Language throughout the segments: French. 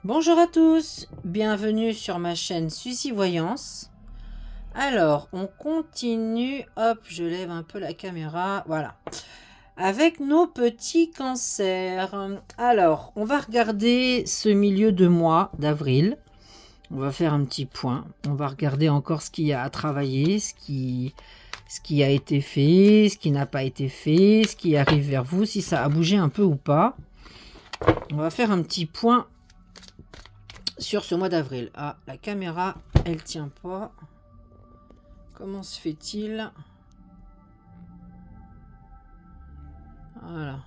Bonjour à tous, bienvenue sur ma chaîne Suzy Voyance. Alors, on continue, hop, je lève un peu la caméra, voilà, avec nos petits cancers. Alors, on va regarder ce milieu de mois d'avril. On va faire un petit point, on va regarder encore ce qu'il y a à travailler, ce qui a été fait, ce qui n'a pas été fait, ce qui arrive vers vous, si ça a bougé un peu ou pas. On va faire un petit point sur ce mois d'avril. Ah, la caméra, elle tient pas. Comment se fait-il? Voilà.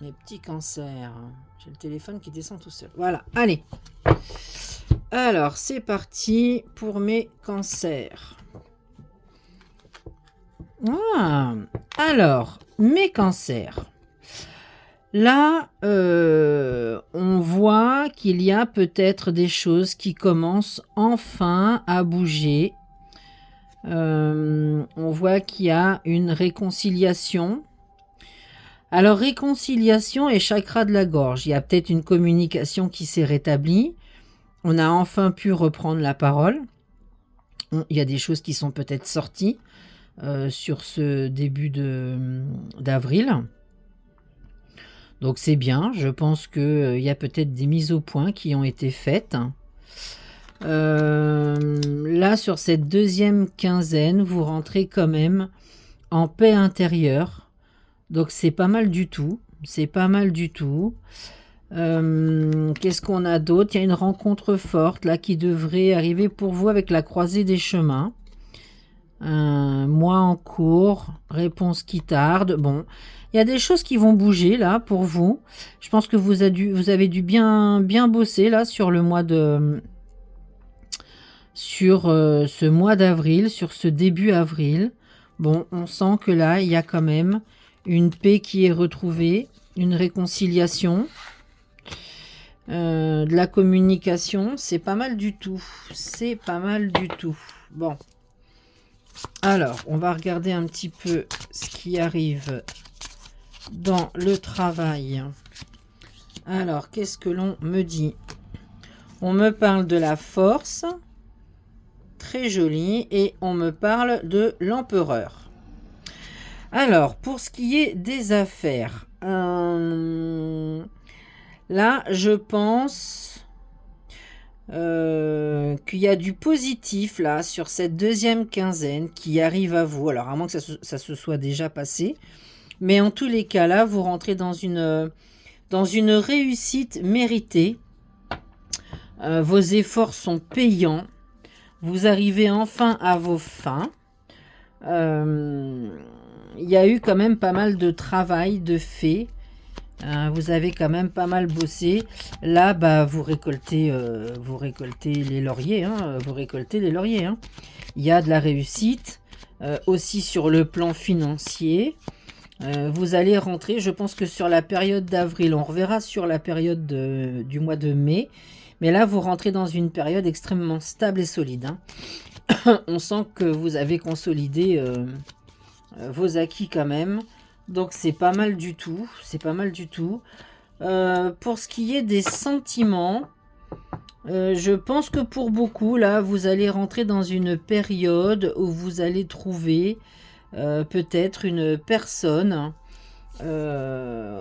Les petits cancers. J'ai le téléphone qui descend tout seul. Voilà, allez. Alors, c'est parti pour mes cancers. Ah, alors, mes cancers. Là, on voit qu'il y a peut-être des choses qui commencent enfin à bouger. On voit qu'il y a une réconciliation. Alors, réconciliation et chakra de la gorge. Il y a peut-être une communication qui s'est rétablie. On a enfin pu reprendre la parole. Il y a des choses qui sont peut-être sorties sur ce début d'avril. Donc c'est bien, je pense qu'il y a peut-être des mises au point qui ont été faites. Là, sur cette deuxième quinzaine, vous rentrez quand même en paix intérieure. Donc c'est pas mal du tout. C'est pas mal du tout. Qu'est-ce qu'on a d'autre? Il y a une rencontre forte là qui devrait arriver pour vous avec la croisée des chemins. Mois en cours, réponse qui tarde. Bon, il y a des choses qui vont bouger là pour vous. Je pense que vous avez dû bien bosser là sur le mois ce mois d'avril, sur ce début avril. Bon, on sent que là, il y a quand même une paix qui est retrouvée, une réconciliation, de la communication. C'est pas mal du tout. C'est pas mal du tout. Bon. Alors, on va regarder un petit peu ce qui arrive dans le travail. Alors, qu'est-ce que l'on me dit? On me parle de la force, très joli, et on me parle de l'empereur. Alors, pour ce qui est des affaires, là, je pense qu'il y a du positif là sur cette deuxième quinzaine qui arrive à vous. Alors, à moins que ça se soit déjà passé. Mais en tous les cas, là, vous rentrez dans une réussite méritée. Vos efforts sont payants. Vous arrivez enfin à vos fins. Il y a eu quand même pas mal de travail de fait. Vous avez quand même pas mal bossé. Là, bah, vous récoltez les lauriers. Vous récoltez les lauriers. Il y a de la réussite. Aussi sur le plan financier. Vous allez rentrer, je pense que sur la période d'avril, on reverra sur la période du mois de mai. Mais là, vous rentrez dans une période extrêmement stable et solide. On sent que vous avez consolidé vos acquis quand même. Donc c'est pas mal du tout. C'est pas mal du tout. Pour ce qui est des sentiments, je pense que pour beaucoup, là, vous allez rentrer dans une période où vous allez trouver peut-être une personne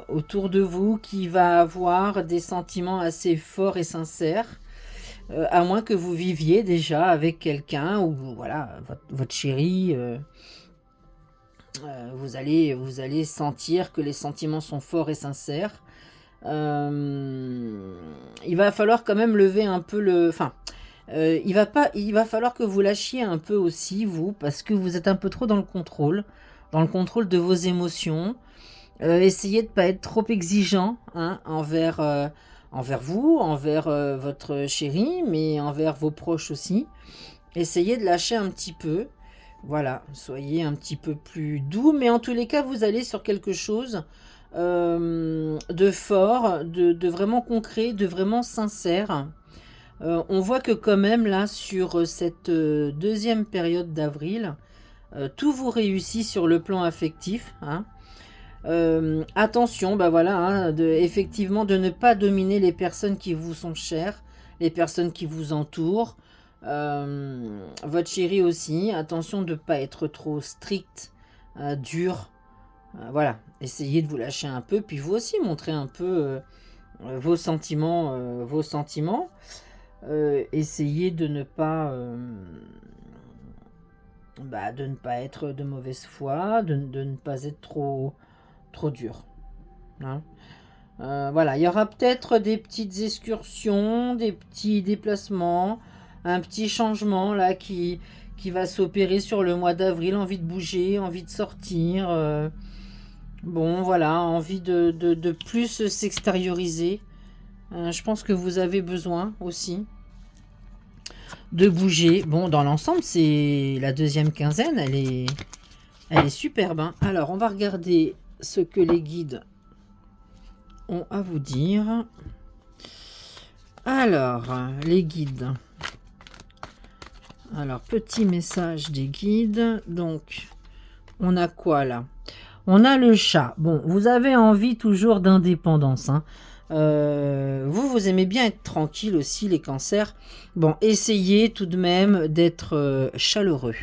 autour de vous qui va avoir des sentiments assez forts et sincères. À moins que vous viviez déjà avec quelqu'un ou voilà votre chéri. Vous allez sentir que les sentiments sont forts et sincères. Il va falloir quand même lever un peu il va falloir que vous lâchiez un peu aussi, vous, parce que vous êtes un peu trop dans le contrôle de vos émotions. Essayez de ne pas être trop exigeant envers vous, envers votre chéri, mais envers vos proches aussi. Essayez de lâcher un petit peu. Voilà, soyez un petit peu plus doux, mais en tous les cas, vous allez sur quelque chose de fort, de vraiment concret, de vraiment sincère. On voit que quand même, là, sur cette deuxième période d'avril, tout vous réussit sur le plan affectif. Attention, bah voilà, hein, effectivement, de ne pas dominer les personnes qui vous sont chères, les personnes qui vous entourent. Votre chéri aussi, attention de ne pas être trop strict, dur. Voilà, essayez de vous lâcher un peu, puis vous aussi montrer un peu vos sentiments, essayez de ne pas être de mauvaise foi, de ne pas être trop dur, hein. Voilà, il y aura peut-être des petites excursions, des petits déplacements, un petit changement là qui va s'opérer sur le mois d'avril, envie de bouger, envie de sortir, bon voilà, envie de plus s'extérioriser. Je pense que vous avez besoin aussi de bouger. Bon, dans l'ensemble, c'est la deuxième quinzaine, elle est superbe, hein. Alors, on va regarder ce que les guides ont à vous dire. Alors, les guides. Alors, petit message des guides. Donc, on a quoi là? On a le chat. Bon, vous avez envie toujours d'indépendance, hein. Vous aimez bien être tranquille aussi, les cancers. Bon, essayez tout de même d'être chaleureux.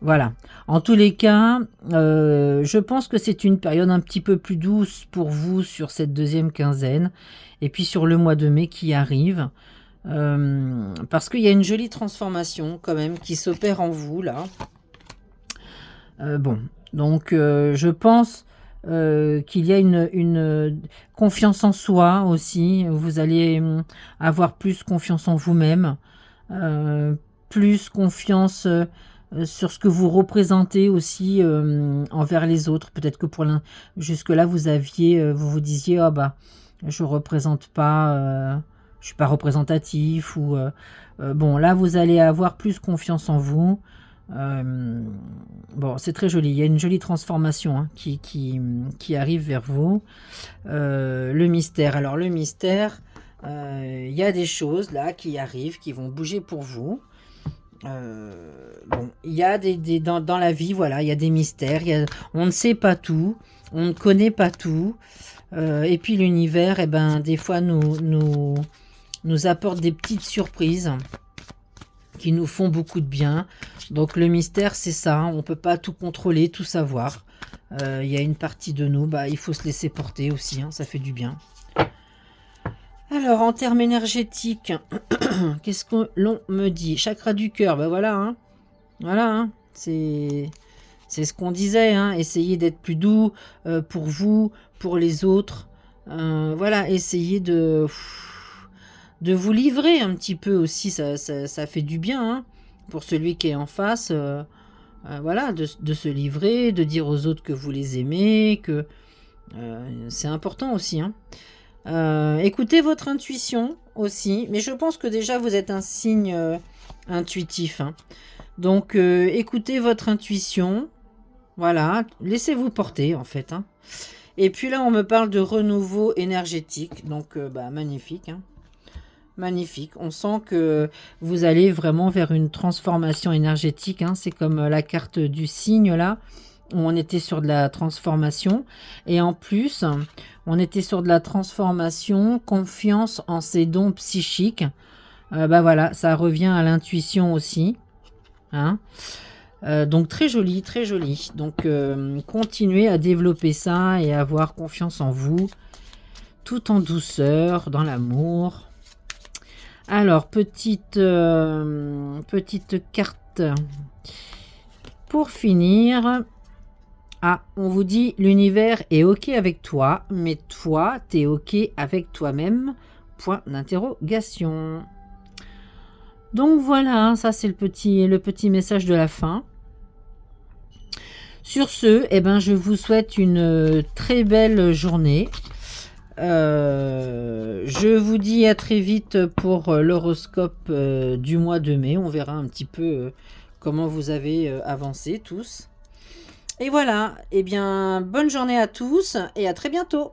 Voilà. En tous les cas, je pense que c'est une période un petit peu plus douce pour vous sur cette deuxième quinzaine. Et puis sur le mois de mai qui arrive. Parce qu'il y a une jolie transformation quand même qui s'opère en vous là. Bon, donc je pense qu'il y a une confiance en soi aussi. Vous allez avoir plus confiance en vous-même, plus confiance sur ce que vous représentez aussi envers les autres. Peut-être que jusque-là vous vous disiez ah bah je représente pas, je suis pas représentatif ou bon là vous allez avoir plus confiance en vous. Bon, c'est très joli. Il y a une jolie transformation hein, qui arrive vers vous. Le mystère. Alors, le mystère, il y a des choses là qui arrivent, qui vont bouger pour vous. Bon, il y a dans la vie, voilà, il y a des mystères. On ne sait pas tout, on ne connaît pas tout. Et puis, l'univers, eh ben, des fois, nous apporte des petites surprises qui nous font beaucoup de bien. Donc le mystère c'est ça, hein. On ne peut pas tout contrôler, tout savoir. Il y a une partie de nous, bah, il faut se laisser porter aussi, hein, ça fait du bien. Alors en termes énergétiques, qu'est-ce que l'on me dit? Chakra du cœur, bah voilà, hein. Voilà, hein. C'est ce qu'on disait, hein. Essayez d'être plus doux pour vous, pour les autres. Voilà, essayez de vous livrer un petit peu aussi, ça fait du bien hein, pour celui qui est en face, voilà, de se livrer, de dire aux autres que vous les aimez, que c'est important aussi. Hein. Écoutez votre intuition aussi, mais je pense que déjà vous êtes un signe intuitif. Hein. Donc écoutez votre intuition, voilà, laissez-vous porter en fait. Hein. Et puis là on me parle de renouveau énergétique, donc bah, magnifique. Hein. Magnifique, on sent que vous allez vraiment vers une transformation énergétique, hein. C'est comme la carte du cygne là, où on était sur de la transformation, et en plus, on était sur de la transformation, confiance en ses dons psychiques, bah voilà, ça revient à l'intuition aussi, hein. Donc très joli, très joli, donc continuez à développer ça et à avoir confiance en vous, tout en douceur, dans l'amour. Alors, petite carte pour finir. Ah, on vous dit l'univers est OK avec toi, mais toi, t'es OK avec toi-même. Point d'interrogation. Donc voilà, ça c'est le petit message de la fin. Sur ce, eh ben, je vous souhaite une très belle journée. Je vous dis à très vite pour l'horoscope du mois de mai. On verra un petit peu comment vous avez avancé tous. Et voilà, eh bien, bonne journée à tous et à très bientôt.